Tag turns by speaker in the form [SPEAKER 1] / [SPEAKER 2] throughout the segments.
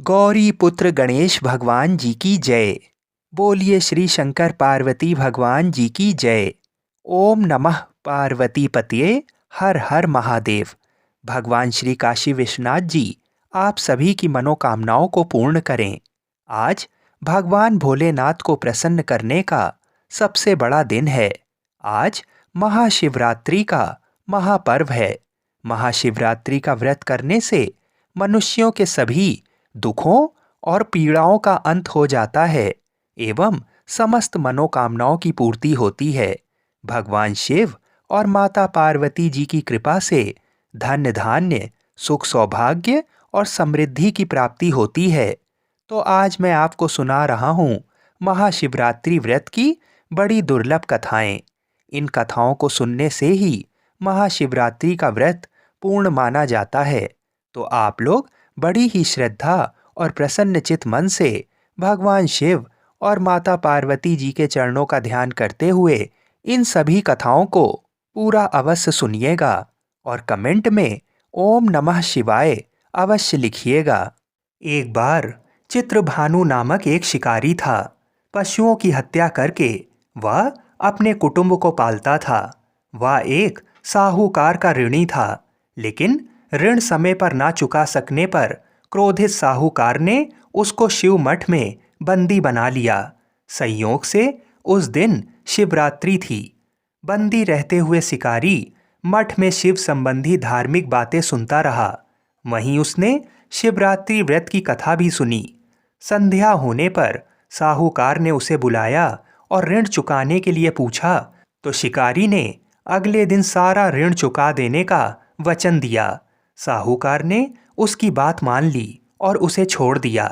[SPEAKER 1] गौरी पुत्र गणेश भगवान जी की जय। बोलिए श्री शंकर पार्वती भगवान जी की जय। ओम नमः पार्वती पतये। हर हर महादेव। भगवान श्री काशी विश्वनाथ जी आप सभी की मनोकामनाओं को पूर्ण करें। आज भगवान भोलेनाथ को प्रसन्न करने का सबसे बड़ा दिन है। आज महाशिवरात्रि का महापर्व है। महाशिवरात्रि का व्रत करने से मनुष्यों के सभी दुखों और पीड़ाओं का अंत हो जाता है एवं समस्त मनोकामनाओं की पूर्ति होती है। भगवान शिव और माता पार्वती जी की कृपा से धन धान्य, सुख सौभाग्य और समृद्धि की प्राप्ति होती है। तो आज मैं आपको सुना रहा हूँ महाशिवरात्रि व्रत की बड़ी दुर्लभ कथाएं। इन कथाओं को सुनने से ही महाशिवरात्रि का व्रत पूर्ण माना जाता है। तो आप लोग बड़ी ही श्रद्धा और प्रसन्नचित मन से भगवान शिव और माता पार्वती जी के चरणों का ध्यान करते हुए इन सभी कथाओं को पूरा अवश्य सुनिएगा और कमेंट में ओम नमः शिवाय अवश्य लिखिएगा। एक बार चित्रभानु नामक एक शिकारी था। पशुओं की हत्या करके वह अपने कुटुंब को पालता था। वह एक साहूकार का ऋणी था, लेकिन ऋण समय पर ना चुका सकने पर क्रोधित साहूकार ने उसको शिव मठ में बंदी बना लिया। संयोग से उस दिन शिवरात्रि थी। बंदी रहते हुए शिकारी मठ में शिव संबंधी धार्मिक बातें सुनता रहा। वहीं उसने शिवरात्रि व्रत की कथा भी सुनी। संध्या होने पर साहूकार ने उसे बुलाया और ऋण चुकाने के लिए पूछा, तो शिकारी ने अगले दिन सारा ऋण चुका देने का वचन दिया। साहूकार ने उसकी बात मान ली और उसे छोड़ दिया।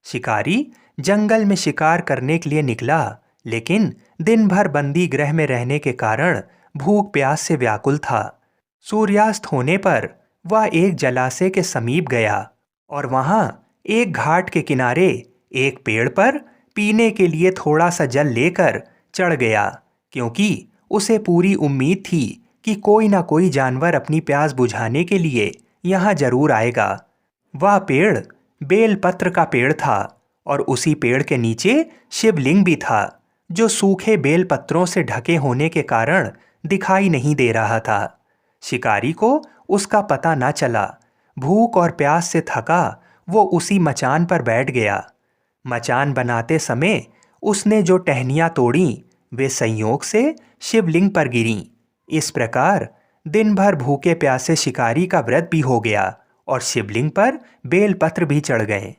[SPEAKER 1] शिकारी जंगल में शिकार करने के लिए निकला, लेकिन दिन भर बंदी गृह में रहने के कारण भूख प्यास से व्याकुल था। सूर्यास्त होने पर वह एक जलाशय के समीप गया और वहां एक घाट के किनारे एक पेड़ पर पीने के लिए थोड़ा सा जल लेकर चढ़ गया, क्योंकि उसे पूरी उम्मीद थी कि कोई ना कोई जानवर अपनी प्यास बुझाने के लिए यहाँ जरूर आएगा। वह पेड़ बेलपत्र का पेड़ था और उसी पेड़ के नीचे शिवलिंग भी था, जो सूखे बेलपत्रों से ढके होने के कारण दिखाई नहीं दे रहा था। शिकारी को उसका पता न चला। भूख और प्यास से थका वो उसी मचान पर बैठ गया। मचान बनाते समय उसने जो टहनियाँ तोड़ी वे संयोग से शिवलिंग पर गिरीं। इस प्रकार दिन भर भूखे प्यासे शिकारी का व्रत भी हो गया और शिवलिंग पर बेलपत्र भी चढ़ गए।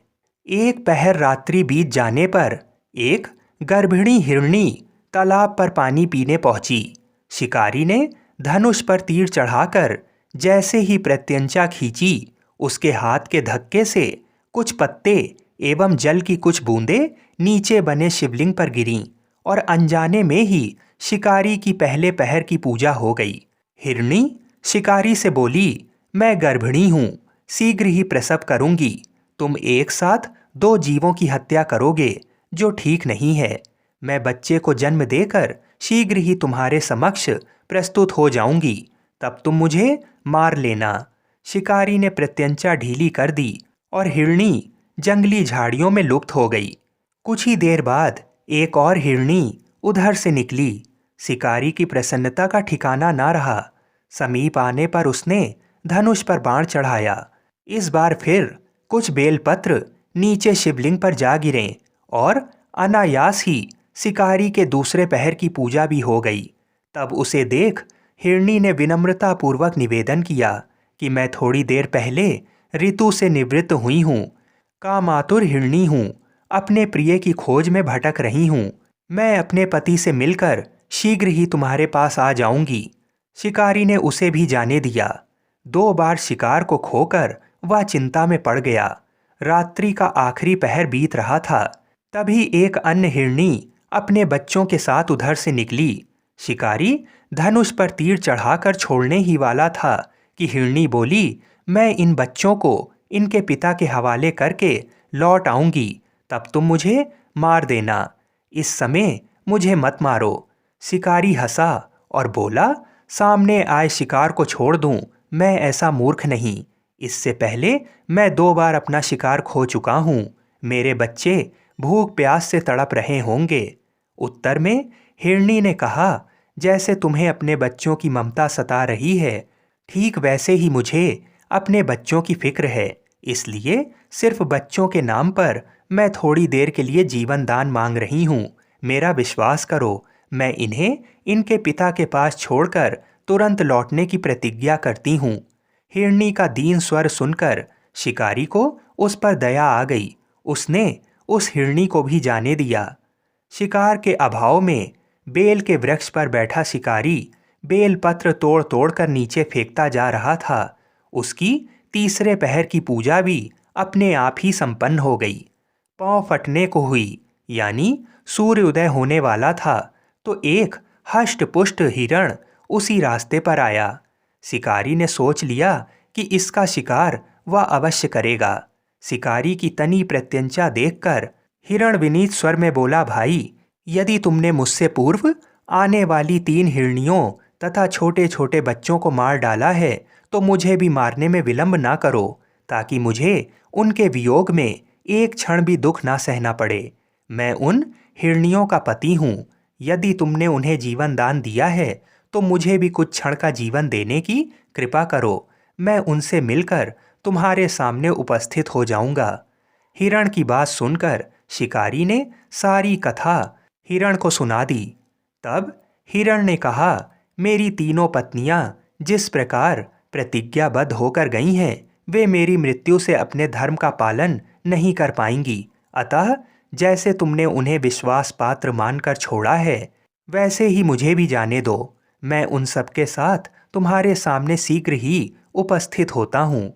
[SPEAKER 1] एक पहर रात्रि बीत जाने पर एक गर्भिणी हिरणी तालाब पर पानी पीने पहुंची। शिकारी ने धनुष पर तीर चढ़ाकर जैसे ही प्रत्यंचा खींची, उसके हाथ के धक्के से कुछ पत्ते एवं जल की कुछ बूंदें नीचे बने शिवलिंग पर गिरीं और अनजाने में ही शिकारी की पहले पहर की पूजा हो गई। हिरणी शिकारी से बोली, मैं गर्भिणी हूँ, शीघ्र ही प्रसव करूंगी। तुम एक साथ दो जीवों की हत्या करोगे, जो ठीक नहीं है। मैं बच्चे को जन्म देकर शीघ्र ही तुम्हारे समक्ष प्रस्तुत हो जाऊंगी, तब तुम मुझे मार लेना। शिकारी ने प्रत्यंचा ढीली कर दी और हिरणी जंगली झाड़ियों में लुप्त हो गई। कुछ ही देर बाद एक और हिरणी उधर से निकली। शिकारी की प्रसन्नता का ठिकाना ना रहा। समीप आने पर उसने धनुष पर बाण चढ़ाया। इस बार फिर कुछ बेलपत्र नीचे शिवलिंग पर जा गिरे और अनायास ही शिकारी के दूसरे पहर की पूजा भी हो गई। तब उसे देख हिरणी ने विनम्रता पूर्वक निवेदन किया कि मैं थोड़ी देर पहले ऋतु से निवृत्त हुई हूँ, कामातुर हिरणी हूँ, अपने प्रिय की खोज में भटक रही हूँ। मैं अपने पति से मिलकर शीघ्र ही तुम्हारे पास आ जाऊंगी। शिकारी ने उसे भी जाने दिया। 2 बार शिकार को खोकर वह चिंता में पड़ गया। रात्रि का आखिरी पहर बीत रहा था। तभी एक अन्य हिरणी अपने बच्चों के साथ उधर से निकली। शिकारी धनुष पर तीर चढ़ाकर छोड़ने ही वाला था कि हिरणी बोली, मैं इन बच्चों को इनके पिता के हवाले करके लौट आऊंगी, तब तुम मुझे मार देना। इस समय मुझे मत मारो। शिकारी हंसा और बोला, सामने आए शिकार को छोड़ दूं, मैं ऐसा मूर्ख नहीं। इससे पहले मैं 2 बार अपना शिकार खो चुका हूँ। मेरे बच्चे भूख प्यास से तड़प रहे होंगे। उत्तर में हिरनी ने कहा, जैसे तुम्हें अपने बच्चों की ममता सता रही है, ठीक वैसे ही मुझे अपने बच्चों की फिक्र है। इसलिए सिर्फ बच्चों के नाम पर मैं थोड़ी देर के लिए जीवन दान मांग रही हूँ। मेरा विश्वास करो, मैं इन्हें इनके पिता के पास छोड़कर तुरंत लौटने की प्रतिज्ञा करती हूँ। हिरनी का दीन स्वर सुनकर शिकारी को उस पर दया आ गई। उसने उस हिरनी को भी जाने दिया। शिकार के अभाव में बेल के वृक्ष पर बैठा शिकारी बेल पत्र तोड़ तोड़ कर नीचे फेंकता जा रहा था। उसकी तीसरे पहर की पूजा भी अपने आप ही संपन्न हो गई। पांव फटने को हुई, यानी सूर्य उदय होने वाला था, तो एक हष्ट पुष्ट हिरण उसी रास्ते पर आया। शिकारी ने सोच लिया कि इसका शिकार वह अवश्य करेगा। शिकारी की तनी प्रत्यंचा देखकर हिरण विनीत स्वर में बोला, भाई, यदि तुमने मुझसे पूर्व आने वाली 3 हिरनियों तथा छोटे छोटे बच्चों को मार डाला है, तो मुझे भी मारने में विलंब ना करो, ताकि मुझे उनके वियोग में एक क्षण भी दुख ना सहना पड़े। मैं उन हिरनियों का पति हूँ। यदि तुमने उन्हें जीवन दान दिया है, तो मुझे भी कुछ क्षण का जीवन देने की कृपा करो। मैं उनसे मिलकर तुम्हारे सामने उपस्थित हो जाऊंगा। हिरण की बात सुनकर शिकारी ने सारी कथा हिरण को सुना दी। तब हिरण ने कहा, मेरी तीनों पत्नियां जिस प्रकार प्रतिज्ञाबद्ध होकर गई हैं, वे मेरी मृत्यु से अपने धर्म का पालन नहीं कर पाएंगी। अतः जैसे तुमने उन्हें विश्वास पात्र मानकर छोड़ा है, वैसे ही मुझे भी जाने दो। मैं उन सबके साथ तुम्हारे सामने शीघ्र ही उपस्थित होता हूँ।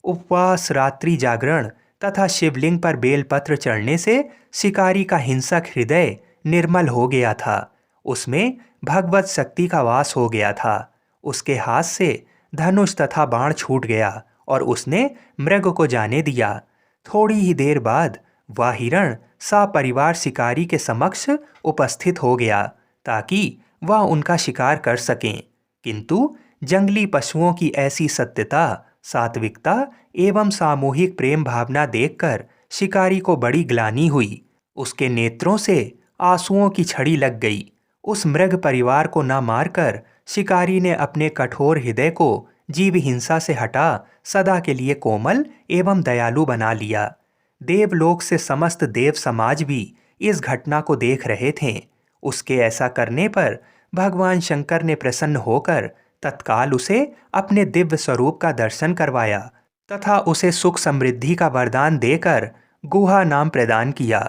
[SPEAKER 1] उपवास, रात्रि जागरण तथा शिवलिंग पर बेलपत्र चढ़ने से शिकारी का हिंसक हृदय निर्मल हो गया था। उसमें भगवत शक्ति का वास हो गया था। उसके हाथ से धनुष तथा बाण छूट गया और उसने मृग को जाने दिया। थोड़ी ही देर बाद वह हिरण सपरिवार शिकारी के समक्ष उपस्थित हो गया, ताकि वह उनका शिकार कर सकें। किंतु जंगली पशुओं की ऐसी सत्यता, सात्विकता एवं सामूहिक प्रेम भावना देखकर शिकारी को बड़ी ग्लानि हुई। उसके नेत्रों से आंसुओं की छड़ी लग गई। उस मृग परिवार को न मारकर शिकारी ने अपने कठोर हृदय को जीव हिंसा से हटा सदा के लिए कोमल एवं दयालु बना लिया। देवलोक से समस्त देव समाज भी इस घटना को देख रहे थे। उसके ऐसा करने पर भगवान शंकर ने प्रसन्न होकर तत्काल उसे अपने दिव्य स्वरूप का दर्शन करवाया तथा उसे सुख समृद्धि का वरदान देकर गुहा नाम प्रदान किया।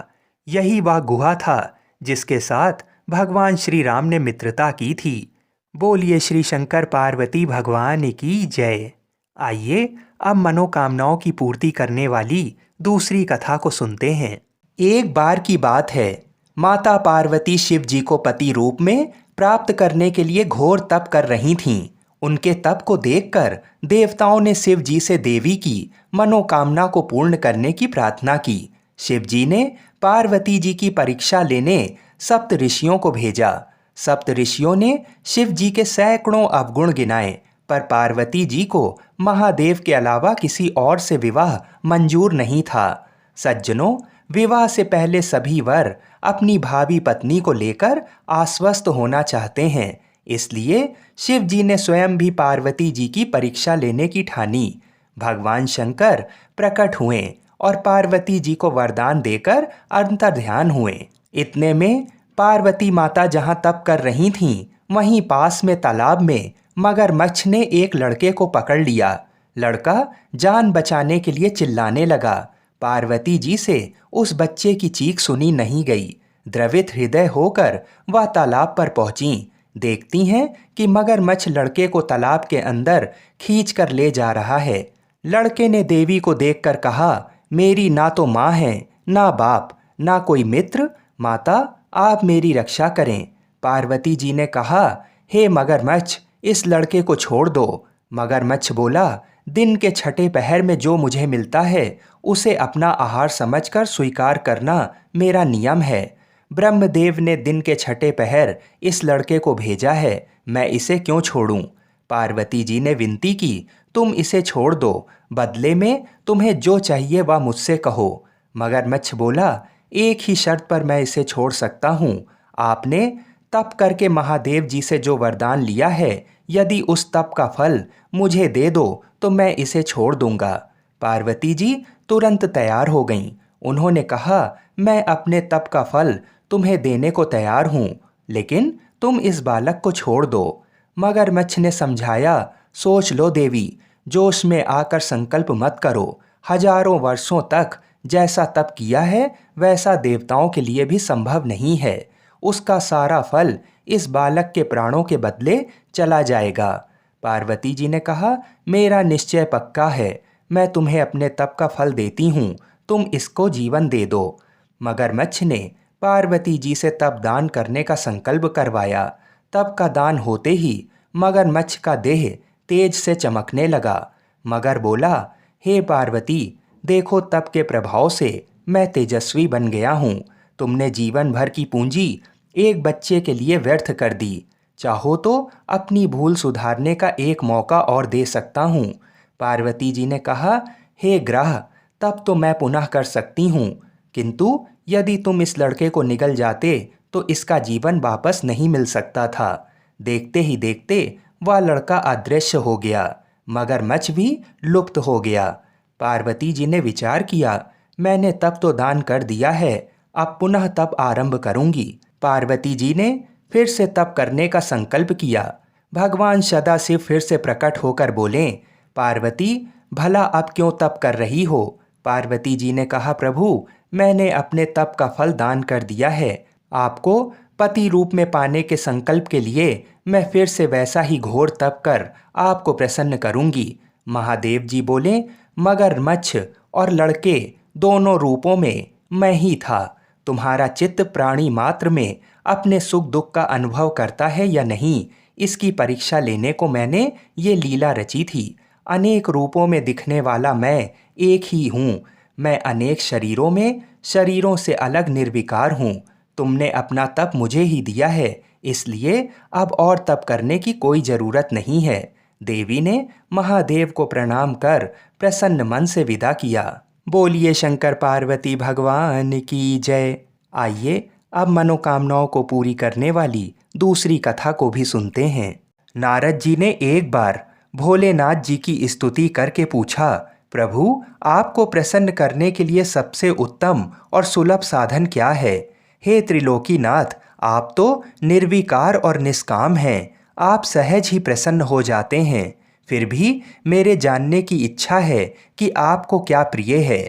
[SPEAKER 1] यही वह गुहा था जिसके साथ भगवान श्री राम ने मित्रता की थी। बोलिए श्री शंकर पार्वती भगवान की जय। आइए अब मनोकामनाओं की पूर्ति करने वाली दूसरी कथा को सुनते हैं। एक बार की बात है, माता पार्वती शिव जी को पति रूप में प्राप्त करने के लिए घोर तप कर रही थीं। उनके तप को देखकर देवताओं ने शिव जी से देवी की मनोकामना को पूर्ण करने की प्रार्थना की। शिव जी ने पार्वती जी की परीक्षा लेने सप्त ऋषियों को भेजा। सप्त ऋषियों ने शिव जी के सैकड़ों अवगुण गिनाए, पर पार्वती जी को महादेव के अलावा किसी और से विवाह मंजूर नहीं था। सज्जनों, विवाह से पहले सभी वर अपनी भावी पत्नी को लेकर आश्वस्त होना चाहते हैं। इसलिए शिव जी ने स्वयं भी पार्वती जी की परीक्षा लेने की ठानी। भगवान शंकर प्रकट हुए और पार्वती जी को वरदान देकर अंतर्ध्यान हुए। इतने में पार्वती माता जहां तप कर रही थीं, वहीं पास में तालाब में मगरमच्छ ने एक लड़के को पकड़ लिया। लड़का जान बचाने के लिए चिल्लाने लगा। पार्वती जी से उस बच्चे की चीख सुनी नहीं गई। द्रवित हृदय होकर वह तालाब पर पहुंची। देखती हैं कि मगरमच्छ लड़के को तालाब के अंदर खींच कर ले जा रहा है। लड़के ने देवी को देखकर कहा, मेरी ना तो माँ है, ना बाप, ना कोई मित्र। माता, आप मेरी रक्षा करें। पार्वती जी ने कहा, हे मगरमच्छ, इस लड़के को छोड़ दो। मगरमच्छ बोला, दिन के छठे पहर में जो मुझे मिलता है उसे अपना आहार समझकर स्वीकार करना मेरा नियम है। ब्रह्मदेव ने दिन के छठे पहर इस लड़के को भेजा है, मैं इसे क्यों छोड़ूं? पार्वती जी ने विनती की तुम इसे छोड़ दो, बदले में तुम्हें जो चाहिए वह मुझसे कहो। मगरमच्छ बोला, एक ही शर्त पर मैं इसे छोड़ सकता हूँ। आपने तप करके महादेव जी से जो वरदान लिया है, यदि उस तप का फल मुझे दे दो तो मैं इसे छोड़ दूंगा। पार्वती जी तुरंत तैयार हो गईं। उन्होंने कहा, मैं अपने तप का फल तुम्हें देने को तैयार हूँ, लेकिन तुम इस बालक को छोड़ दो। मगरमच्छ ने समझाया, सोच लो देवी, जोश में आकर संकल्प मत करो। हजारों वर्षों तक जैसा तप किया है वैसा देवताओं के लिए भी संभव नहीं है। उसका सारा फल इस बालक के प्राणों के बदले चला जाएगा। पार्वती जी ने कहा, मेरा निश्चय पक्का है, मैं तुम्हें अपने तप का फल देती हूँ, तुम इसको जीवन दे दो। मगरमच्छ ने पार्वती जी से तप दान करने का संकल्प करवाया। तप का दान होते ही मगरमच्छ का देह तेज से चमकने लगा। मगर बोला, हे पार्वती, देखो तप के प्रभाव से मैं तेजस्वी बन गया हूँ। तुमने जीवन भर की पूंजी एक बच्चे के लिए व्यर्थ कर दी। चाहो तो अपनी भूल सुधारने का एक मौका और दे सकता हूँ। पार्वती जी ने कहा, हे ग्रह, तब तो मैं पुनः कर सकती हूँ, किंतु यदि तुम इस लड़के को निगल जाते तो इसका जीवन वापस नहीं मिल सकता था। देखते ही देखते वह लड़का अदृश्य हो गया, मगरमच्छ भी लुप्त हो गया। पार्वती जी ने विचार किया, मैंने तप तो दान कर दिया है, अब पुनः तप आरंभ करूंगी। पार्वती जी ने फिर से तप करने का संकल्प किया। भगवान सदाशिव फिर से प्रकट होकर बोले, पार्वती, भला अब क्यों तप कर रही हो? पार्वती जी ने कहा, प्रभु, मैंने अपने तप का फल दान कर दिया है। आपको पति रूप में पाने के संकल्प के लिए मैं फिर से वैसा ही घोर तप कर आपको प्रसन्न करूंगी। महादेव जी बोले, मगरमच्छ और लड़के दोनों रूपों में मैं ही था। तुम्हारा चित्त प्राणी मात्र में अपने सुख दुख का अनुभव करता है या नहीं, इसकी परीक्षा लेने को मैंने ये लीला रची थी। अनेक रूपों में दिखने वाला मैं एक ही हूँ। मैं अनेक शरीरों में शरीरों से अलग निर्विकार हूँ। तुमने अपना तप मुझे ही दिया है, इसलिए अब और तप करने की कोई जरूरत नहीं है। देवी ने महादेव को प्रणाम कर प्रसन्न मन से विदा किया। बोलिए शंकर पार्वती भगवान की जय। आइए अब मनोकामनाओं को पूरी करने वाली दूसरी कथा को भी सुनते हैं। नारद जी ने एक बार भोलेनाथ जी की स्तुति करके पूछा, प्रभु, आपको प्रसन्न करने के लिए सबसे उत्तम और सुलभ साधन क्या है? हे त्रिलोकीनाथ, आप तो निर्विकार और निष्काम हैं। आप सहज ही प्रसन्न हो जाते हैं। फिर भी मेरे जानने की इच्छा है कि आपको क्या प्रिय है।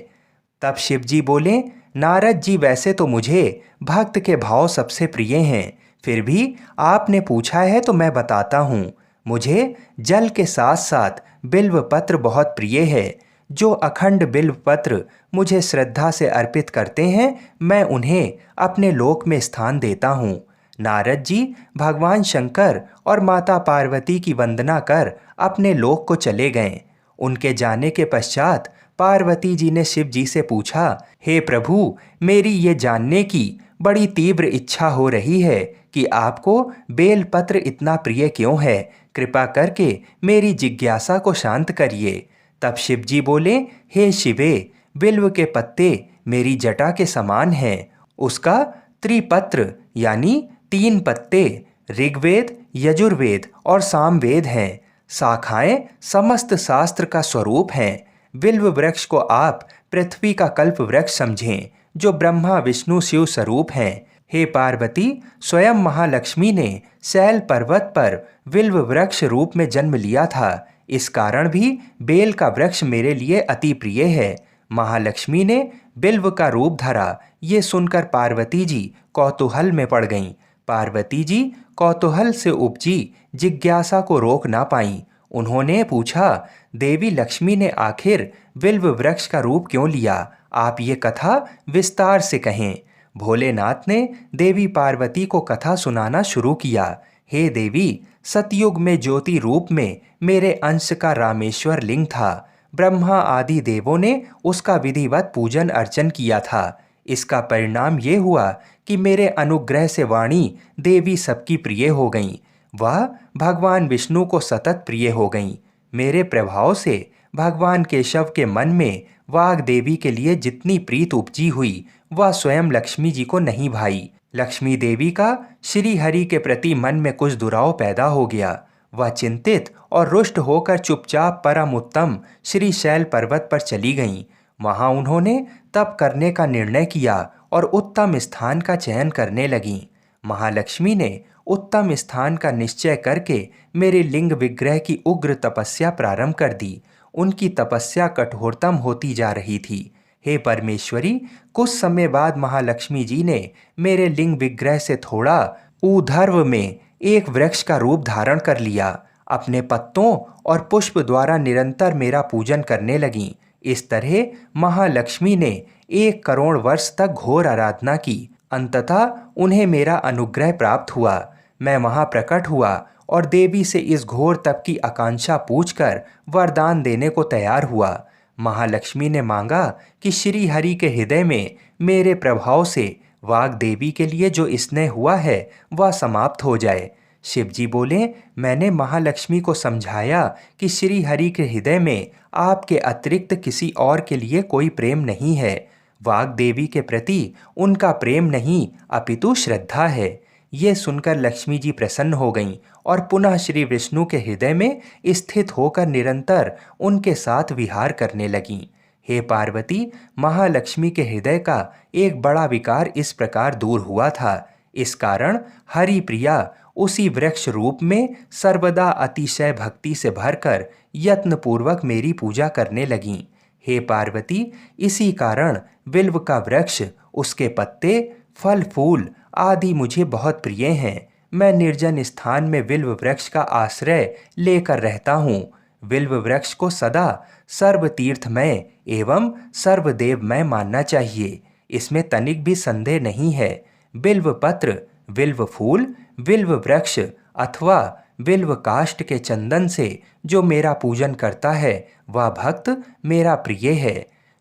[SPEAKER 1] तब शिव जी बोले, नारद जी, वैसे तो मुझे भक्त के भाव सबसे प्रिय हैं, फिर भी आपने पूछा है तो मैं बताता हूँ। मुझे जल के साथ साथ बिल्व पत्र बहुत प्रिय है। जो अखंड बिल्व पत्र मुझे श्रद्धा से अर्पित करते हैं, मैं उन्हें अपने लोक में स्थान देता हूँ। नारद जी भगवान शंकर और माता पार्वती की वंदना कर अपने लोक को चले गए। उनके जाने के पश्चात पार्वती जी ने शिव जी से पूछा, हे प्रभु, मेरी ये जानने की बड़ी तीव्र इच्छा हो रही है कि आपको बेलपत्र इतना प्रिय क्यों है। कृपा करके मेरी जिज्ञासा को शांत करिए। तब शिव जी बोले, हे शिवे, बिल्व के पत्ते मेरी जटा के समान हैं। उसका त्रिपत्र यानी 3 पत्ते ऋग्वेद, यजुर्वेद और सामवेद हैं। शाखाएं समस्त शास्त्र का स्वरूप हैं। बिल्व वृक्ष को आप पृथ्वी का कल्प वृक्ष समझें, जो ब्रह्मा विष्णु शिव स्वरूप हैं। हे पार्वती, स्वयं महालक्ष्मी ने शैल पर्वत पर बिल्व वृक्ष रूप में जन्म लिया था। इस कारण भी बेल का वृक्ष मेरे लिए अति प्रिय है। महालक्ष्मी ने बिल्व का रूप धरा, ये सुनकर पार्वती जी कौतूहल में पड़ गईं। पार्वती जी कौतूहल से उपजी जिज्ञासा को रोक ना पाईं। उन्होंने पूछा, देवी लक्ष्मी ने आखिर बिल्व वृक्ष का रूप क्यों लिया? आप ये कथा विस्तार से कहें। भोलेनाथ ने देवी पार्वती को कथा सुनाना शुरू किया। हे देवी, सतयुग में ज्योति रूप में मेरे अंश का रामेश्वर लिंग था। ब्रह्मा आदि देवों ने उसका विधिवत पूजन अर्चन किया था। इसका परिणाम ये हुआ कि मेरे अनुग्रह से वाणी देवी सबकी प्रिय हो गईं। वह भगवान विष्णु को सतत प्रिय हो गईं। मेरे प्रभाव से भगवान केशव के मन में वाग देवी के लिए जितनी प्रीत उपजी हुई वह स्वयं लक्ष्मी जी को नहीं भाई। लक्ष्मी देवी का श्री हरि के प्रति मन में कुछ दुराव पैदा हो गया। वह चिंतित और रुष्ट होकर चुपचाप परम उत्तम श्री शैल पर्वत पर चली गईं। वहां उन्होंने तप करने का निर्णय किया और उत्तम स्थान का चयन करने लगीं। महालक्ष्मी ने उत्तम स्थान का निश्चय करके मेरे लिंग विग्रह की उग्र तपस्या प्रारंभ कर दी। उनकी तपस्या कठोरतम होती जा रही थी। हे परमेश्वरी, कुछ समय बाद महालक्ष्मी जी ने मेरे लिंग विग्रह से थोड़ा ऊर्ध्व में एक वृक्ष का रूप धारण कर लिया। अपने पत्तों और पुष्प द्वारा निरंतर मेरा पूजन करने लगीं। इस तरह महालक्ष्मी ने 1 करोड़ वर्ष तक घोर आराधना की। अंततः उन्हें मेरा अनुग्रह प्राप्त हुआ। मैं वहां प्रकट हुआ और देवी से इस घोर तप की आकांक्षा पूछकर वरदान देने को तैयार हुआ। महालक्ष्मी ने मांगा कि श्री हरि के हृदय में मेरे प्रभाव से वाग देवी के लिए जो स्नेह हुआ है वह समाप्त हो जाए। शिवजी बोले, मैंने महालक्ष्मी को समझाया कि श्री हरि के हृदय में आपके अतिरिक्त किसी और के लिए कोई प्रेम नहीं है। वाग देवी के प्रति उनका प्रेम नहीं अपितु श्रद्धा है। ये सुनकर लक्ष्मी जी प्रसन्न हो गईं और पुनः श्री विष्णु के हृदय में स्थित होकर निरंतर उनके साथ विहार करने लगीं। हे पार्वती, महालक्ष्मी के हृदय का एक बड़ा विकार इस प्रकार दूर हुआ था। इस कारण हरि प्रिया उसी वृक्ष रूप में सर्वदा अतिशय भक्ति से भरकर यत्नपूर्वक मेरी पूजा करने लगीं। हे पार्वती, इसी कारण बिल्व का वृक्ष, उसके पत्ते, फल फूल आदि मुझे बहुत प्रिय हैं। मैं निर्जन स्थान में बिल्व वृक्ष का आश्रय लेकर रहता हूँ। बिल्व वृक्ष को सदा सर्वतीर्थमय एवं सर्वदेवमय मानना चाहिए, इसमें तनिक भी संदेह नहीं है। बिल्व पत्र, बिल्व फूल, बिल्व वृक्ष अथवा बिल्व काष्ठ के चंदन से जो मेरा पूजन करता है वह भक्त मेरा प्रिय है।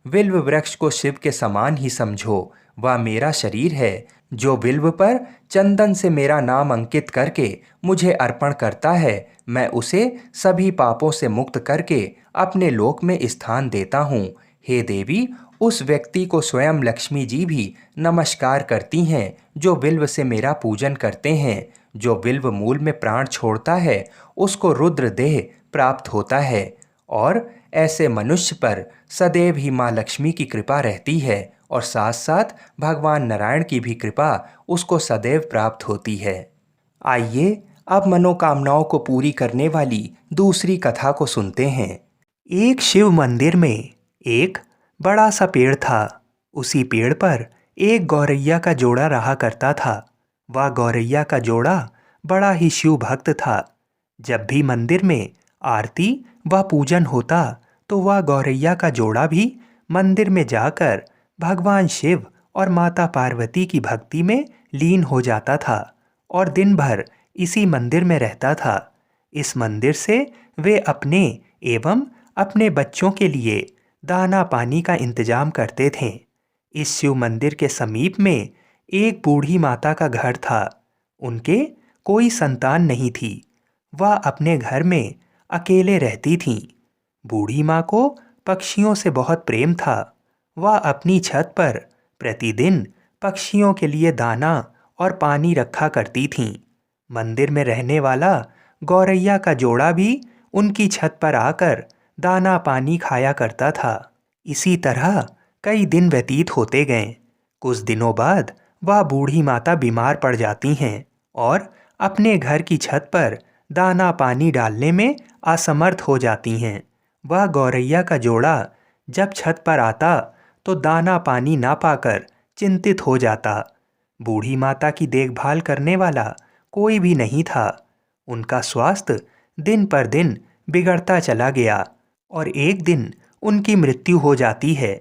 [SPEAKER 1] बिल्व वृक्ष को शिव के समान ही समझो, वह मेरा शरीर है। जो बिल्व पर चंदन से मेरा नाम अंकित करके मुझे अर्पण करता है, मैं उसे सभी पापों से मुक्त करके अपने लोक में स्थान देता हूँ। हे देवी, उस व्यक्ति को स्वयं लक्ष्मी जी भी नमस्कार करती हैं जो बिल्व से मेरा पूजन करते हैं। जो बिल्व मूल में प्राण छोड़ता है उसको रुद्र देह प्राप्त होता है और ऐसे मनुष्य पर सदैव ही माँ लक्ष्मी की कृपा रहती है और साथ साथ भगवान नारायण की भी कृपा उसको सदैव प्राप्त होती है। आइए अब मनोकामनाओं को पूरी करने वाली दूसरी कथा को सुनते हैं। एक शिव मंदिर में एक बड़ा सा पेड़ था। उसी पेड़ पर एक गौरैया का जोड़ा रहा करता था। वह गौरैया का जोड़ा बड़ा ही शिव भक्त था। जब भी मंदिर में आरती व पूजन होता तो वह गौरैया का जोड़ा भी मंदिर में जाकर भगवान शिव और माता पार्वती की भक्ति में लीन हो जाता था और दिन भर इसी मंदिर में रहता था। इस मंदिर से वे अपने एवं अपने बच्चों के लिए दाना पानी का इंतजाम करते थे। इस शिव मंदिर के समीप में एक बूढ़ी माता का घर था। उनके कोई संतान नहीं थी। वह अपने घर में अकेले रहती थीं। बूढ़ी माँ को पक्षियों से बहुत प्रेम था। वह अपनी छत पर प्रतिदिन पक्षियों के लिए दाना और पानी रखा करती थीं। मंदिर में रहने वाला गौरैया का जोड़ा भी उनकी छत पर आकर दाना पानी खाया करता था। इसी तरह कई दिन व्यतीत होते गए। कुछ दिनों बाद वह बूढ़ी माता बीमार पड़ जाती हैं और अपने घर की छत पर दाना पानी डालने में असमर्थ हो जाती हैं। वह गौरैया का जोड़ा जब छत पर आता तो दाना पानी ना पाकर चिंतित हो जाता। बूढ़ी माता की देखभाल करने वाला कोई भी नहीं था। उनका स्वास्थ्य दिन पर दिन बिगड़ता चला गया और एक दिन उनकी मृत्यु हो जाती है।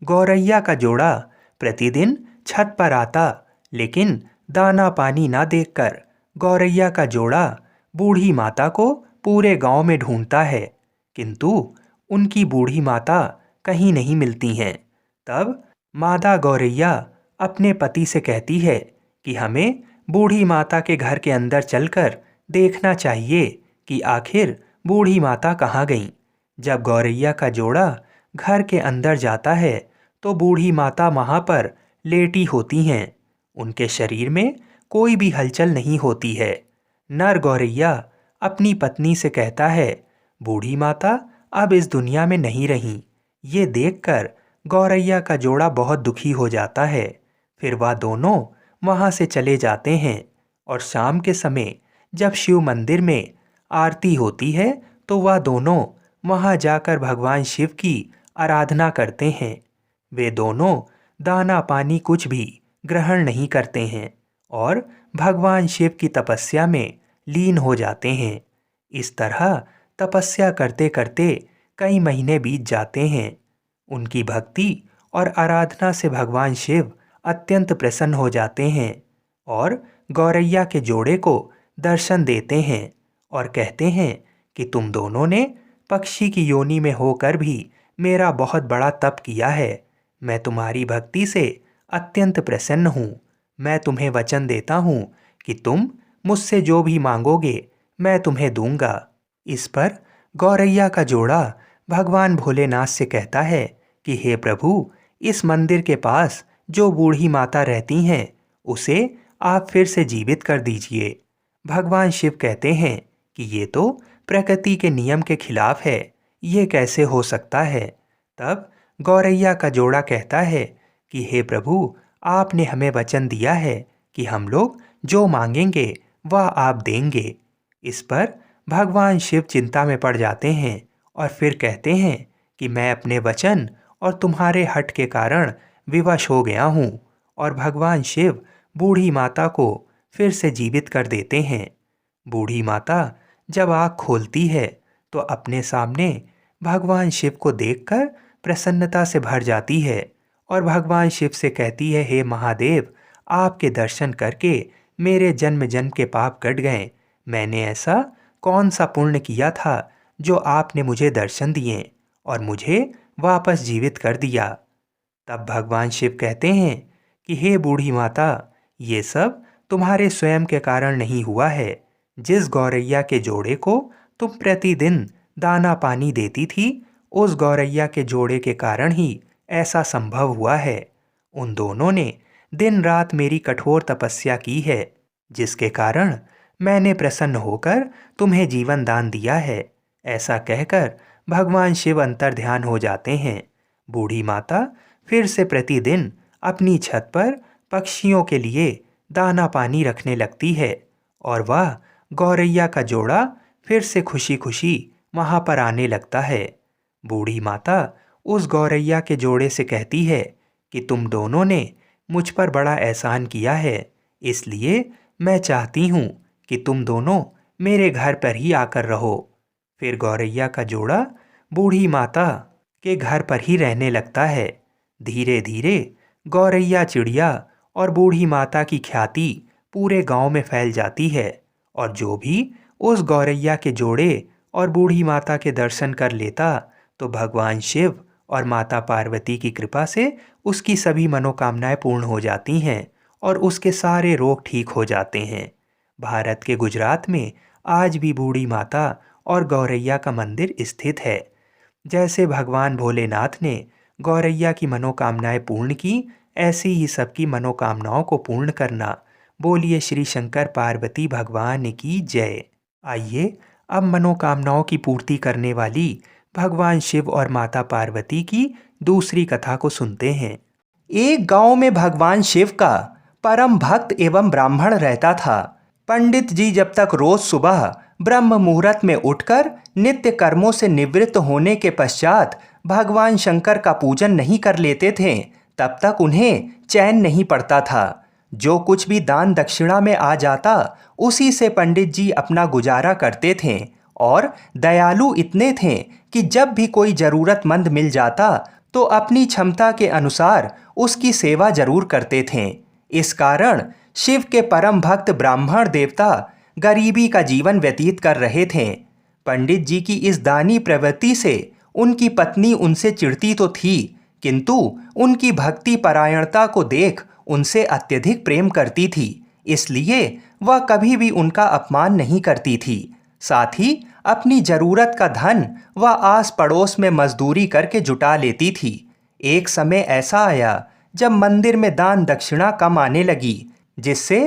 [SPEAKER 1] गौरैया का जोड़ा प्रतिदिन छत पर आता, लेकिन दाना पानी ना देखकर गौरैया का जोड़ा बूढ़ी माता को पूरे गांव में ढूंढता है, किंतु उनकी बूढ़ी माता कहीं नहीं मिलती हैं। तब मादा गौरैया अपने पति से कहती है कि हमें बूढ़ी माता के घर के अंदर चलकर देखना चाहिए कि आखिर बूढ़ी माता कहाँ गईं? जब गौरैया का जोड़ा घर के अंदर जाता है तो बूढ़ी माता वहाँ पर लेटी होती हैं। उनके शरीर में कोई भी हलचल नहीं होती है। नर गौरैया अपनी पत्नी से कहता है, बूढ़ी माता अब इस दुनिया में नहीं रहीं। ये देखकर गौरैया का जोड़ा बहुत दुखी हो जाता है। फिर वह दोनों वहाँ से चले जाते हैं और शाम के समय जब शिव मंदिर में आरती होती है तो वह दोनों वहाँ जाकर भगवान शिव की आराधना करते हैं। वे दोनों दाना पानी कुछ भी ग्रहण नहीं करते हैं और भगवान शिव की तपस्या में लीन हो जाते हैं। इस तरह तपस्या करते करते कई महीने बीत जाते हैं। उनकी भक्ति और आराधना से भगवान शिव अत्यंत प्रसन्न हो जाते हैं और गौरैया के जोड़े को दर्शन देते हैं और कहते हैं कि तुम दोनों ने पक्षी की योनि में होकर भी मेरा बहुत बड़ा तप किया है। मैं तुम्हारी भक्ति से अत्यंत प्रसन्न हूँ। मैं तुम्हें वचन देता हूँ कि तुम मुझसे जो भी मांगोगे मैं तुम्हें दूंगा। इस पर गौरैया का जोड़ा भगवान भोलेनाथ से कहता है कि हे प्रभु, इस मंदिर के पास जो बूढ़ी माता रहती हैं उसे आप फिर से जीवित कर दीजिए। भगवान शिव कहते हैं कि ये तो प्रकृति के नियम के खिलाफ है, ये कैसे हो सकता है। तब गौरैया का जोड़ा कहता है कि हे प्रभु, आपने हमें वचन दिया है कि हम लोग जो मांगेंगे वह आप देंगे। इस पर भगवान शिव चिंता में पड़ जाते हैं और फिर कहते हैं कि मैं अपने वचन और तुम्हारे हठ के कारण विवश हो गया हूँ। और भगवान शिव बूढ़ी माता को फिर से जीवित कर देते हैं। बूढ़ी माता जब आँख खोलती है तो अपने सामने भगवान शिव को देखकर प्रसन्नता से भर जाती है और भगवान शिव से कहती है, हे महादेव, आपके दर्शन करके मेरे जन्म जन्म के पाप कट गए। मैंने ऐसा कौन सा पुण्य किया था जो आपने मुझे दर्शन दिए और मुझे वापस जीवित कर दिया। तब भगवान शिव कहते हैं कि हे बूढ़ी माता, ये सब तुम्हारे स्वयं के कारण नहीं हुआ है। जिस गौरैया के जोड़े को तुम प्रतिदिन दाना पानी देती थी, उस गौरैया के जोड़े के कारण ही ऐसा संभव हुआ है। उन दोनों ने दिन रात मेरी कठोर तपस्या की है, जिसके कारण मैंने प्रसन्न होकर तुम्हें जीवन दान दिया है। ऐसा कहकर भगवान शिव अंतर्ध्यान हो जाते हैं। बूढ़ी माता फिर से प्रतिदिन अपनी छत पर पक्षियों के लिए दाना पानी रखने लगती है और वह गौरैया का जोड़ा फिर से खुशी खुशी वहाँ पर आने लगता है। बूढ़ी माता उस गौरैया के जोड़े से कहती है कि तुम दोनों ने मुझ पर बड़ा एहसान किया है, इसलिए मैं चाहती हूँ कि तुम दोनों मेरे घर पर ही आकर रहो। फिर गौरैया का जोड़ा बूढ़ी माता के घर पर ही रहने लगता है। धीरे धीरे गौरैया, चिड़िया और बूढ़ी माता की ख्याति पूरे गांव में फैल जाती है और जो भी उस गौरैया के जोड़े और बूढ़ी माता के दर्शन कर लेता तो भगवान शिव और माता पार्वती की कृपा से उसकी सभी मनोकामनाएं पूर्ण हो जाती हैं और उसके सारे रोग ठीक हो जाते हैं। भारत के गुजरात में आज भी बूढ़ी माता और गौरैया का मंदिर स्थित है। जैसे भगवान भोलेनाथ ने गौरैया की मनोकामनाएं पूर्ण की, ऐसी ही सबकी मनोकामनाओं को पूर्ण करना। बोलिए श्री शंकर पार्वती भगवान की जय। आइए अब मनोकामनाओं की पूर्ति करने वाली भगवान शिव और माता पार्वती की दूसरी कथा को सुनते हैं। एक गांव में भगवान शिव का परम भक्त एवं ब्राह्मण रहता था। पंडित जी जब तक रोज सुबह ब्रह्म मुहूर्त में उठकर नित्य कर्मों से निवृत्त होने के पश्चात भगवान शंकर का पूजन नहीं कर लेते थे, तब तक उन्हें चैन नहीं पड़ता था। जो कुछ भी दान दक्षिणा में आ जाता उसी से पंडित जी अपना गुजारा करते थे और दयालु इतने थे कि जब भी कोई ज़रूरतमंद मिल जाता तो अपनी क्षमता के अनुसार उसकी सेवा जरूर करते थे। इस कारण शिव के परम भक्त ब्राह्मण देवता गरीबी का जीवन व्यतीत कर रहे थे। पंडित जी की इस दानी प्रवृत्ति से उनकी पत्नी उनसे चिढ़ती तो थी, किंतु उनकी भक्ति परायणता को देख उनसे अत्यधिक प्रेम करती थी, इसलिए वह कभी भी उनका अपमान नहीं करती थी। साथ ही अपनी जरूरत का धन वह आस पड़ोस में मजदूरी करके जुटा लेती थी। एक समय ऐसा आया जब मंदिर में दान दक्षिणा कम आने लगी, जिससे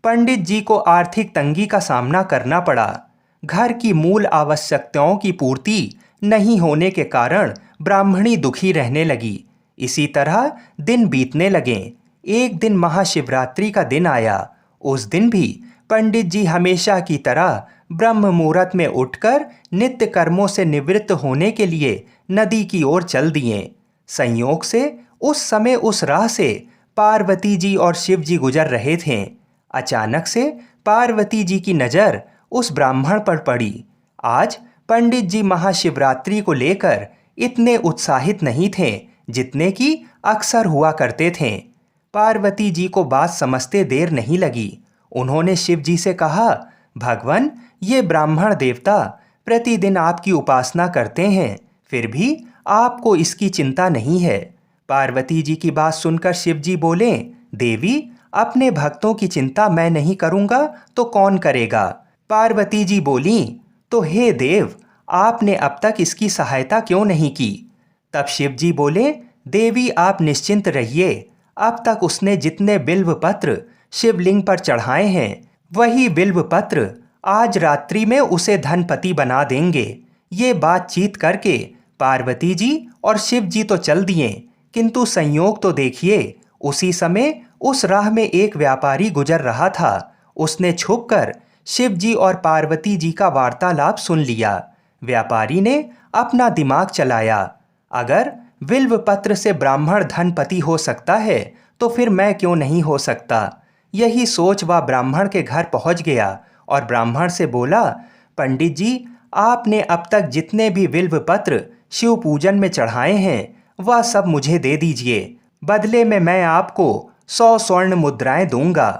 [SPEAKER 1] पंडित जी को आर्थिक तंगी का सामना करना पड़ा। घर की मूल आवश्यकताओं की पूर्ति नहीं होने के कारण ब्राह्मणी दुखी रहने लगी। इसी तरह दिन बीतने लगे। एक दिन महाशिवरात्रि का दिन आया। उस दिन भी पंडित जी हमेशा की तरह ब्रह्म मुहूर्त में उठकर नित्य कर्मों से निवृत्त होने के लिए नदी की ओर चल दिए। संयोग से उस समय उस राह से पार्वती जी और शिव जी गुजर रहे थे। अचानक से पार्वती जी की नज़र उस ब्राह्मण पर पड़ी। आज पंडित जी महाशिवरात्रि को लेकर इतने उत्साहित नहीं थे जितने कि अक्सर हुआ करते थे। पार्वती जी को बात समझते देर नहीं लगी। उन्होंने शिव जी से कहा, भगवान, ये ब्राह्मण देवता प्रतिदिन आपकी उपासना करते हैं, फिर भी आपको इसकी चिंता नहीं है। पार्वती जी की बात सुनकर शिव जी बोले, देवी, अपने भक्तों की चिंता मैं नहीं करूंगा तो कौन करेगा। पार्वती जी बोली, तो हे देव, आपने अब तक इसकी सहायता क्यों नहीं की। तब शिव जी बोले, देवी आप निश्चिंत रहिए, अब तक उसने जितने बिल्व पत्र शिवलिंग पर चढ़ाए हैं वही बिल्व पत्र आज रात्रि में उसे धनपति बना देंगे। ये बातचीत करके पार्वती जी और शिव जी तो चल दिए, किंतु संयोग तो देखिए, उसी समय उस राह में एक व्यापारी गुजर रहा था। उसने छुपकर शिव जी और पार्वती जी का वार्तालाप सुन लिया। व्यापारी ने अपना दिमाग चलाया, अगर बिल्व पत्र से ब्राह्मण धनपति हो सकता है तो फिर मैं क्यों नहीं हो सकता। यही सोच वह ब्राह्मण के घर पहुंच गया और ब्राह्मण से बोला, पंडित जी, आपने अब तक जितने भी बिल्व पत्र शिव पूजन में चढ़ाए हैं वह सब मुझे दे दीजिए, बदले में मैं आपको 100 स्वर्ण मुद्राएं दूंगा।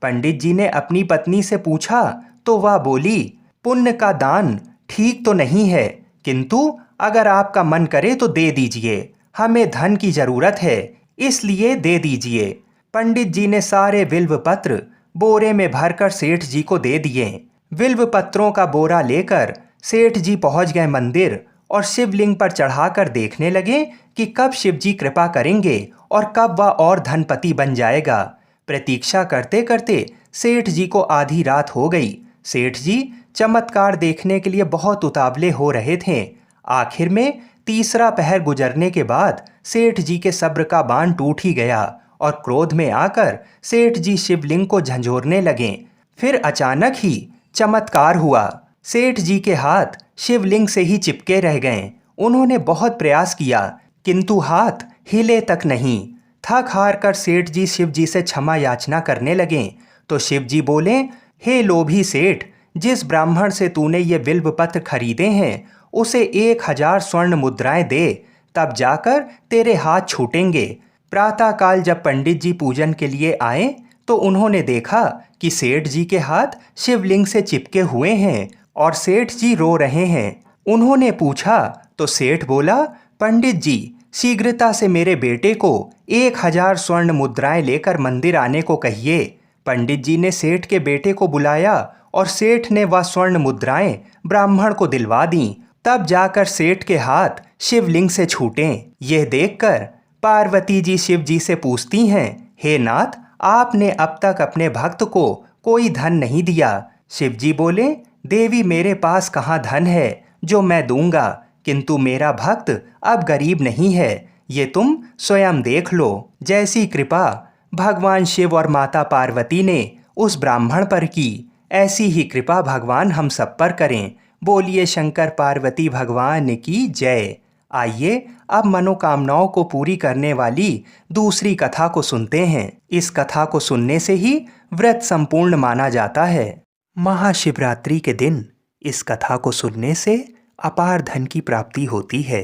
[SPEAKER 1] पंडित जी ने अपनी पत्नी से पूछा तो वह बोली, पुण्य का दान ठीक तो नहीं है, किंतु अगर आपका मन करे तो दे दीजिए, हमें धन की जरूरत है, इसलिए दे दीजिए। पंडित जी ने सारे बिल्व पत्र बोरे में भरकर सेठ जी को दे दिए। बिल्व पत्रों का बोरा लेकर सेठ जी पहुंच गए मंदिर और शिवलिंग पर चढ़ाकर देखने लगे कि कब शिव जी कृपा करेंगे और कब वह और धनपति बन जाएगा। प्रतीक्षा करते करते सेठ जी को आधी रात हो गई। सेठ जी चमत्कार देखने के लिए बहुत उतावले हो रहे थे। आखिर में तीसरा पहर गुजरने के बाद सेठ जी के सब्र का बांध टूट ही गया और क्रोध में आकर सेठ जी शिवलिंग को झंझोरने लगे। फिर अचानक ही चमत्कार हुआ। सेठ जी के हाथ शिवलिंग से ही चिपके रह गए। उन्होंने बहुत प्रयास किया, किंतु हाथ हिले तक नहीं। थक हार कर सेठ जी शिव जी से क्षमा याचना करने लगे तो शिव जी बोले, हे लोभी सेठ, जिस ब्राह्मण से तूने ये बिल्व पत्र खरीदे हैं उसे 1000 स्वर्ण मुद्राएं दे, तब जाकर तेरे हाथ छूटेंगे। प्रातःकाल जब पंडित जी पूजन के लिए आए तो उन्होंने देखा कि सेठ जी के हाथ शिवलिंग से चिपके हुए हैं और सेठ जी रो रहे हैं। उन्होंने पूछा तो सेठ बोला, पंडित जी, शीघ्रता से मेरे बेटे को 1000 स्वर्ण मुद्राएं लेकर मंदिर आने को कहिए। पंडित जी ने सेठ के बेटे को बुलाया और सेठ ने वह स्वर्ण मुद्राएं ब्राह्मण को दिलवा दी। तब जाकर सेठ के हाथ शिवलिंग से छूटे। यह देखकर पार्वती जी शिव जी से पूछती हैं, हे नाथ, आपने अब तक अपने भक्त को कोई धन नहीं दिया। शिव जी बोले, देवी, मेरे पास कहाँ धन है जो मैं दूंगा, किंतु मेरा भक्त अब गरीब नहीं है, ये तुम स्वयं देख लो। जैसी कृपा भगवान शिव और माता पार्वती ने उस ब्राह्मण पर की, ऐसी ही कृपा भगवान हम सब पर करें। बोलिए शंकर पार्वती भगवान की जय। आइए अब मनोकामनाओं को पूरी करने वाली दूसरी कथा को सुनते हैं। इस कथा को सुनने से ही व्रत संपूर्ण माना जाता है। महाशिवरात्रि के दिन इस कथा को सुनने से अपार धन की प्राप्ति होती है।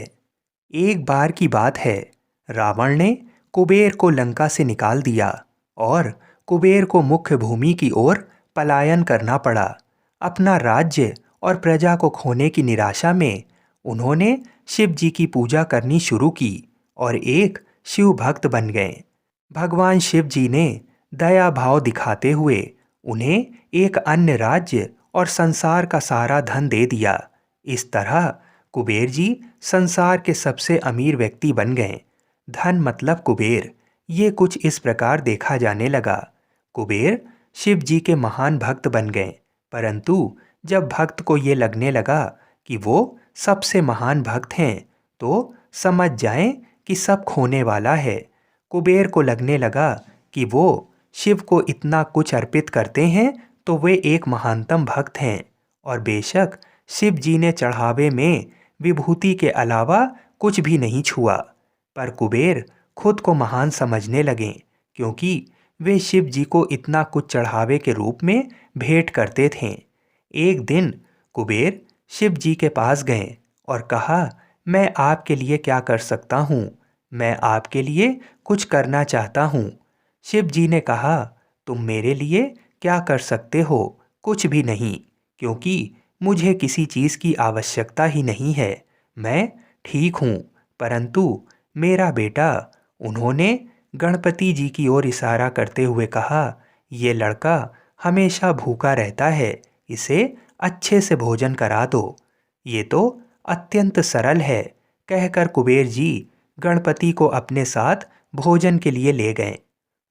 [SPEAKER 1] एक बार की बात है, रावण ने कुबेर को लंका से निकाल दिया और कुबेर को मुख्य भूमि की ओर पलायन करना पड़ा। अपना राज्य और प्रजा को खोने की निराशा में उन्होंने शिव जी की पूजा करनी शुरू की और एक शिव भक्त बन गए। भगवान शिव जी ने दया भाव दिखाते हुए उन्हें एक अन्य राज्य और संसार का सारा धन दे दिया। इस तरह कुबेर जी संसार के सबसे अमीर व्यक्ति बन गए। धन मतलब कुबेर, ये कुछ इस प्रकार देखा जाने लगा। कुबेर शिव जी के महान भक्त बन गए, परंतु जब भक्त को ये लगने लगा कि वो सबसे महान भक्त हैं, तो समझ जाएं कि सब खोने वाला है। कुबेर को लगने लगा कि वो शिव को इतना कुछ अर्पित करते हैं तो वे एक महानतम भक्त हैं, और बेशक शिव जी ने चढ़ावे में विभूति के अलावा कुछ भी नहीं छुआ। पर कुबेर खुद को महान समझने लगे, क्योंकि वे शिव जी को इतना कुछ चढ़ावे के रूप में भेंट करते थे। एक दिन कुबेर शिव जी के पास गए और कहा, मैं आपके लिए क्या कर सकता हूँ? मैं आपके लिए कुछ करना चाहता हूँ। शिव जी ने कहा, तुम मेरे लिए क्या कर सकते हो? कुछ भी नहीं, क्योंकि मुझे किसी चीज़ की आवश्यकता ही नहीं है। मैं ठीक हूँ, परंतु मेरा बेटा, उन्होंने गणपति जी की ओर इशारा करते हुए कहा, ये लड़का हमेशा भूखा रहता है, इसे अच्छे से भोजन करा दो। ये तो अत्यंत सरल है, कहकर कुबेर जी गणपति को अपने साथ भोजन के लिए ले गए।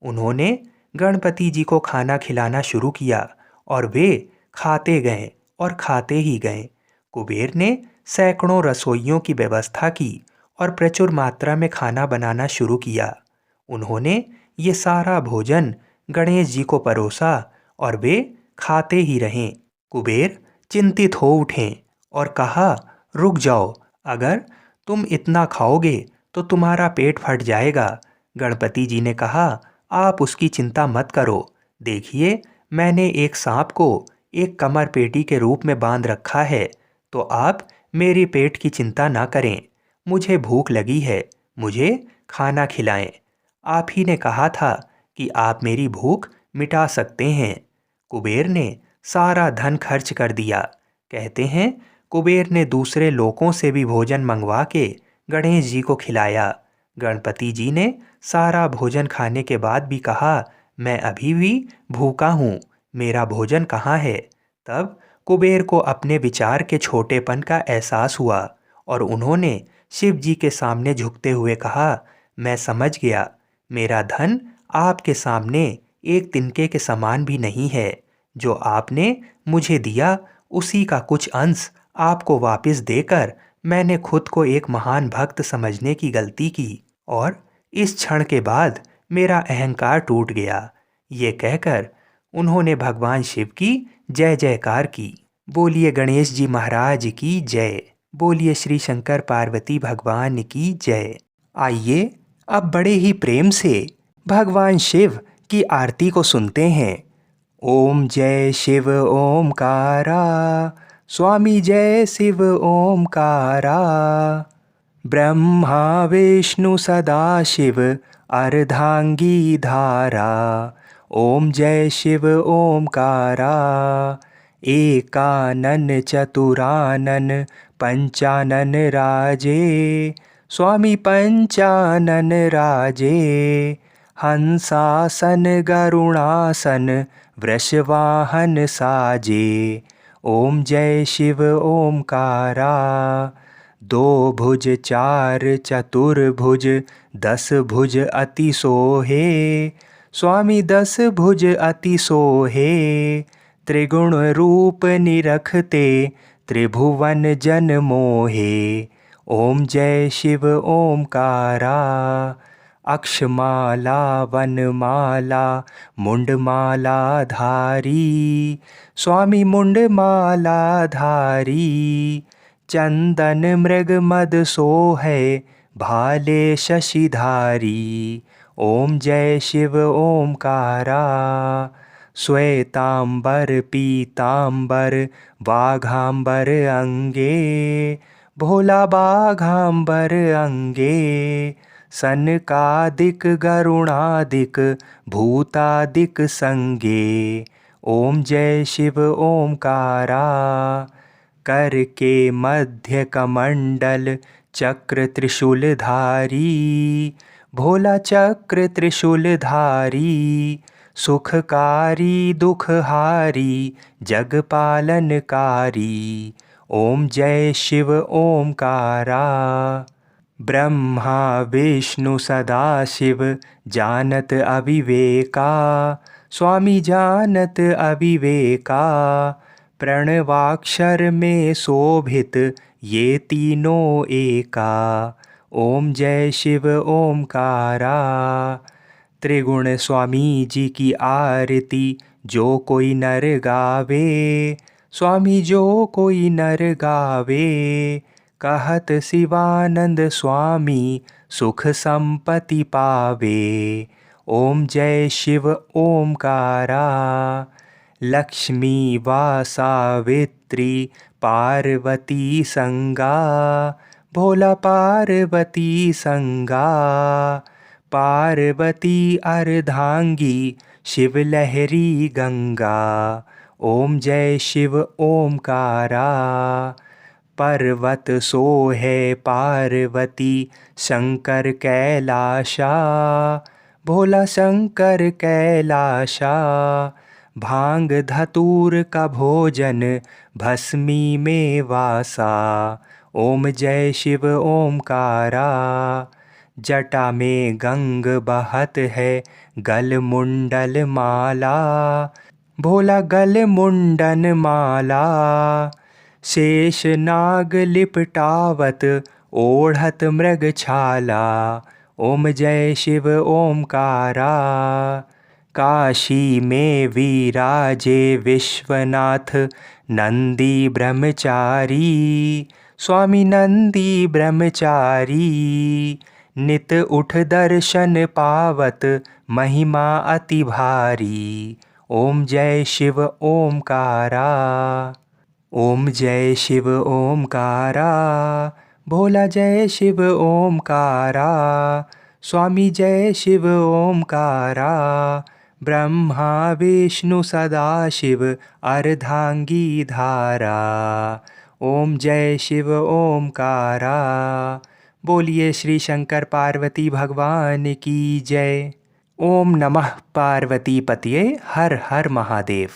[SPEAKER 1] उन्होंने गणपति जी को खाना खिलाना शुरू किया और वे खाते गए और खाते ही गए। कुबेर ने सैकड़ों रसोइयों की व्यवस्था की और प्रचुर मात्रा में खाना बनाना शुरू किया। उन्होंने ये सारा भोजन गणेश जी को परोसा और वे खाते ही रहें। कुबेर चिंतित हो उठे और कहा, रुक जाओ, अगर तुम इतना खाओगे तो तुम्हारा पेट फट जाएगा। गणपति जी ने कहा, आप उसकी चिंता मत करो। देखिए, मैंने एक सांप को एक कमर पेटी के रूप में बांध रखा है, तो आप मेरे पेट की चिंता ना करें। मुझे भूख लगी है, मुझे खाना खिलाएं। आप ही ने कहा था कि आप मेरी भूख मिटा सकते हैं। कुबेर ने सारा धन खर्च कर दिया। कहते हैं, कुबेर ने दूसरे लोगों से भी भोजन मंगवा के गणेश जी को खिलाया। गणपति जी ने सारा भोजन खाने के बाद भी कहा, मैं अभी भी भूखा हूँ, मेरा भोजन कहाँ है? तब कुबेर को अपने विचार के छोटेपन का एहसास हुआ और उन्होंने शिव जी के सामने झुकते हुए कहा, मैं समझ गया, मेरा धन आपके सामने एक तिनके के समान भी नहीं है। जो आपने मुझे दिया, उसी का कुछ अंश आपको वापस देकर मैंने खुद को एक महान भक्त समझने की गलती की, और इस क्षण के बाद मेरा अहंकार टूट गया। ये कहकर उन्होंने भगवान शिव की जय जयकार की। बोलिए गणेश जी महाराज की जय। बोलिए श्री शंकर पार्वती भगवान की जय। आइए अब बड़े ही प्रेम से भगवान शिव की आरती को सुनते हैं। ओम जय शिव ओमकारा, स्वामी जय शिव ओमकारा। ब्रह्मा विष्णु सदाशिव अर्धांगी धारा। ओम जय शिव ओमकारा। एकानन चतुरानन पंचानन राजे, स्वामी पंचानन राजे। हंसासन गरुणासन वृषवाहन साजे। ओम जय शिव ओमकारा। दो भुज चार चतुर्भुज, 10 भुज अति सोहे। स्वामी 10 भुज अति सोहे। त्रिगुण रूप निरखते, त्रिभुवन जन मोहे। ओम जय शिव ओमकारा। अक्षमाला वनमाला मुंडमाला धारी। स्वामी मुंडमाला धारी। चंदन मृग मद सोहे, भाले शशिधारी। ओम जय शिव ओमकारा। श्वेतांबर पीतांबर वाघांबर अंगे। भोला बाघांबर अंगे। सनकादिक गरुणादिक भूतादिक संगे। ओम जय शिव ओमकारा। कर के मध्य कमंडल चक्र त्रिशूलधारी। भोला चक्र त्रिशूलधारी। सुखकारी दुखहारी जगपालनकारी। ओम जय शिव ओमकारा। ब्रह्मा विष्णु सदाशिव जानत अविवेका, स्वामी जानत अविवेका। प्रणवाक्षर में शोभित ये तीनों एका। ओम जय शिव ओमकारा। त्रिगुण स्वामी जी की आरती जो कोई नर गावे, स्वामी जो कोई नर गावे। कहत शिवानंद स्वामी सुख संपत्ति पावे। ओम जय शिव ओमकारा। लक्ष्मी वा सावित्री पार्वती संगा, भोला पार्वती संगा। पार्वती अर्धांगी शिव लहरी गंगा। ओम जय शिव ओमकारा। पर्वत सोहे पार्वती शंकर कैलाशा, भोला शंकर कैलाशा। भांग धतूर का भोजन भस्मी में वासा। ओम जय शिव ओमकारा। जटा में गंग बहत है गल मुंडल माला, भोला गल मुंडन माला। शेष नाग लिपटावत ओढ़त मृग छाला। ओम जय शिव ओमकारा। काशी में विराजे विश्वनाथ नंदी ब्रह्मचारी, स्वामी नंदी ब्रह्मचारी। नित उठ दर्शन पावत महिमा अति भारी। ओम जय शिव ओमकारा। ओम जय शिव ओमकारा। भोला जय शिव ओमकारा, स्वामी जय शिव ओमकारा। ब्रह्मा विष्णु सदाशिव अर्धांगी धारा। ओम जय शिव ओमकारा। बोलिए श्री शंकर पार्वती भगवान की जय। ओम नमः पार्वती पतये। हर हर महादेव।